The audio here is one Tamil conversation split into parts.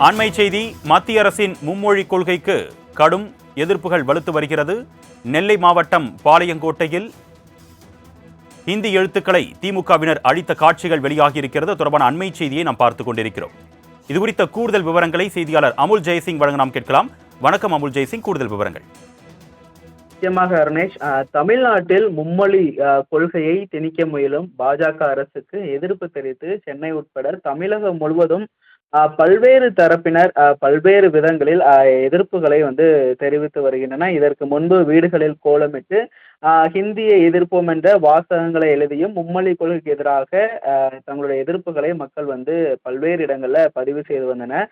அண்மை செய்தி. மத்திய அரசின் மும்மொழி கொள்கைக்கு கடும் எதிர்ப்புகள் வலுத்து வருகிறது. நெல்லை மாவட்டம் பாளையங்கோட்டையில் ஹிந்தி எழுத்துக்களை திமுகவினர் அழித்த காட்சிகள் வெளியாகியிருக்கிறது. தொடர்பான அண்மை செய்தியை நாம் பார்த்துக் கொண்டிருக்கிறோம். இதுகுறித்த கூடுதல் விவரங்களை செய்தியாளர் அமுல் ஜெயசிங் வழங்க நாம் கேட்கலாம். வணக்கம் அமுல் ஜெயசிங், கூடுதல் விவரங்கள். நிச்சயமாக அருணேஷ், தமிழ்நாட்டில் மும்மொழி கொள்கையை திணிக்க முயலும் பாஜக அரசுக்கு எதிர்ப்பு தெரிவித்து சென்னை உட்பட தமிழகம் முழுவதும் பல்வேறு தரப்பினர் பல்வேறு விதங்களில் எதிர்ப்புகளை தெரிவித்து வருகின்றன. இதற்கு முன்பு வீடுகளில் கோலமிட்டு ஹிந்தியை எதிர்ப்போம் என்ற வாசகங்களை எழுதியும் மும்மொழி கொள்கைக்கு எதிராக தங்களுடைய எதிர்ப்புகளை மக்கள் பல்வேறு இடங்கள்ல பதிவு செய்து வந்தனர்.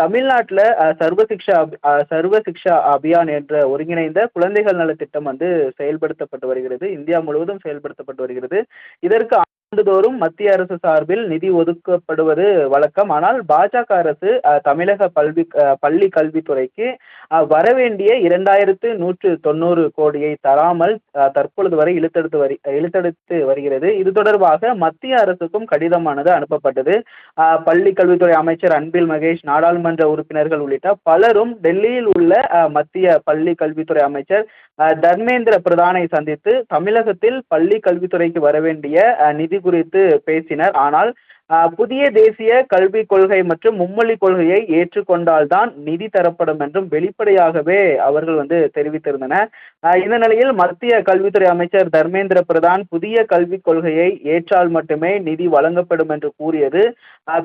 தமிழ்நாட்டில் சர்வ சிக்ஷா அபியான் என்ற ஒருங்கிணைந்த குழந்தைகள் நல திட்டம் செயல்படுத்தப்பட்டு வருகிறது. இந்தியா முழுவதும் செயல்படுத்தப்பட்டு வருகிறது. இதற்கு ஆண்டுதோறும் மத்திய அரசு சார்பில் நிதி ஒதுக்கப்படுவது வழக்கம். ஆனால் பாஜக அரசு தமிழக பள்ளி கல்வித்துறைக்கு வரவேண்டிய 2190 கோடியை தராமல் தற்பொழுது வரை இழுத்தெடுத்து வருகிறது. இது தொடர்பாக மத்திய அரசுக்கும் கடிதமானது அனுப்பப்பட்டது. பள்ளி கல்வித்துறை அமைச்சர் அன்பில் மகேஷ், நாடாளுமன்ற உறுப்பினர்கள் உள்ளிட்ட பலரும் டெல்லியில் உள்ள மத்திய பள்ளி கல்வித்துறை அமைச்சர் தர்மேந்திர பிரதானை சந்தித்து தமிழகத்தில் பள்ளி கல்வித்துறைக்கு வரவேண்டிய நிதி குறித்து பேசினர். ஆனால் புதிய தேசிய கல்விக் கொள்கை மற்றும் மும்மொழி கொள்கையை ஏற்றுக்கொண்டால்தான் நிதி தரப்படும் என்றும் வெளிப்படையாகவே அவர்கள் தெரிவித்திருந்தனர். இந்த நிலையில் மத்திய கல்வித்துறை அமைச்சர் தர்மேந்திர பிரதான் புதிய கல்விக் கொள்கையை ஏற்றால் மட்டுமே நிதி வழங்கப்படும் என்று கூறியது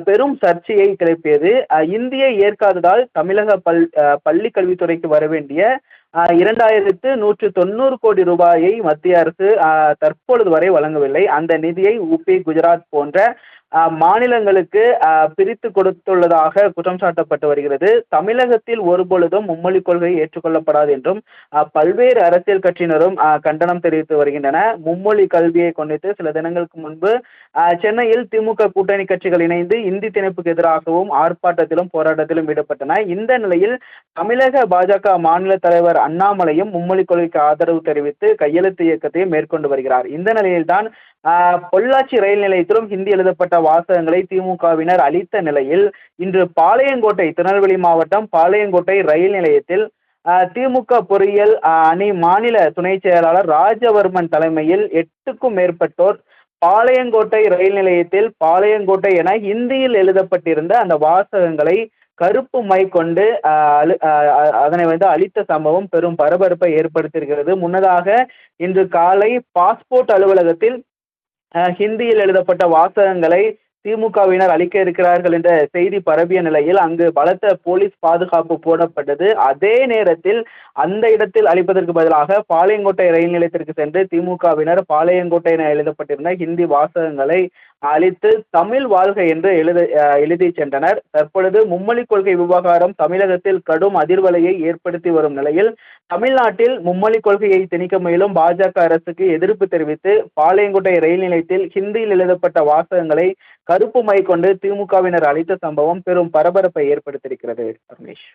பெரும் சர்ச்சையை கிளப்பியது. இந்தியை ஏற்காததால் தமிழக பள்ளி கல்வித்துறைக்கு வரவேண்டிய 2190 கோடி ரூபாயை மத்திய அரசு தற்பொழுது வரை வழங்கவில்லை. அந்த நிதியை UP, குஜராத் போன்ற மாநிலங்களுக்கு பிரித்து கொடுத்துள்ளதாக குற்றம் சாட்டப்பட்டு வருகிறது. தமிழகத்தில் ஒருபொழுதும் மும்மொழி கொள்கை ஏற்றுக்கொள்ளப்படாது என்றும் பல்வேறு அரசியல் கட்சியினரும் கண்டனம் தெரிவித்து வருகின்றனர். மும்மொழி கல்வியை கொண்டித்து சில தினங்களுக்கு முன்பு சென்னையில் திமுக கூட்டணி கட்சிகள் இணைந்து இந்தி திணிப்புக்கு எதிராகவும் ஆர்ப்பாட்டத்திலும் போராட்டத்திலும் ஈடுபட்டன. இந்த நிலையில் தமிழக பாஜக மாநில தலைவர் அண்ணாமலையும் மும்மொழி கொள்கைக்கு ஆதரவு தெரிவித்து கையெழுத்து இயக்கத்தை மேற்கொண்டு வருகிறார். இந்த நிலையில்தான் பொள்ளாச்சி ரயில் நிலையத்திலும் ஹிந்தி எழுதப்பட்ட வாசகங்களை திமுகவினர் அளித்த நிலையில் இன்று பாளையங்கோட்டை, திருநெல்வேலி மாவட்டம் பாளையங்கோட்டை ரயில் நிலையத்தில் திமுக பொறியியல் அணி மாநில துணை செயலாளர் ராஜவர்மன் தலைமையில் 8க்கும் மேற்பட்டோர் பாளையங்கோட்டை ரயில் நிலையத்தில் பாளையங்கோட்டை என ஹிந்தியில் எழுதப்பட்டிருந்த அந்த வாசகங்களை கருப்பு மை கொண்டு அதனை அளித்த சம்பவம் பெரும் பரபரப்பை ஏற்படுத்தியிருக்கிறது. முன்னதாக இன்று காலை பாஸ்போர்ட் அலுவலகத்தில் ஹிந்தியில் எழுதப்பட்ட வாசகங்களை திமுகவினர் அளிக்க இருக்கிறார்கள் என்ற செய்தி பரவிய நிலையில் அங்கு பலத்த போலீஸ் பாதுகாப்பு போடப்பட்டது. அதே நேரத்தில் அந்த இடத்தில் அளிப்பதற்கு பதிலாக பாளையங்கோட்டை ரயில் நிலையத்திற்கு சென்று திமுகவினர் பாளையங்கோட்டை என எழுதப்பட்டிருந்த ஹிந்தி வாசகங்களை அளித்து தமிழ் வாழ்க என்று எழுதி சென்றனர். தற்பொழுது மும்மொழி கொள்கை விவகாரம் தமிழகத்தில் கடும் அதிர்வலையை ஏற்படுத்தி வரும் நிலையில் தமிழ்நாட்டில் மும்மொழி கொள்கையை திணிக்க முயலும் பாஜக அரசுக்கு எதிர்ப்பு தெரிவித்து பாளையங்கோட்டை ரயில் நிலையத்தில் ஹிந்தியில் எழுதப்பட்ட வாசகங்களை கருப்பு மை கொண்டு திமுகவினர் அளித்த சம்பவம் பெரும் பரபரப்பை ஏற்படுத்தியிருக்கிறது. ரமேஷ்,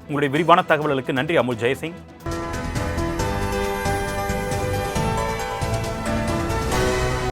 உங்களுடைய விரிவான தகவல்களுக்கு நன்றி அமுல் ஜெயசிங்.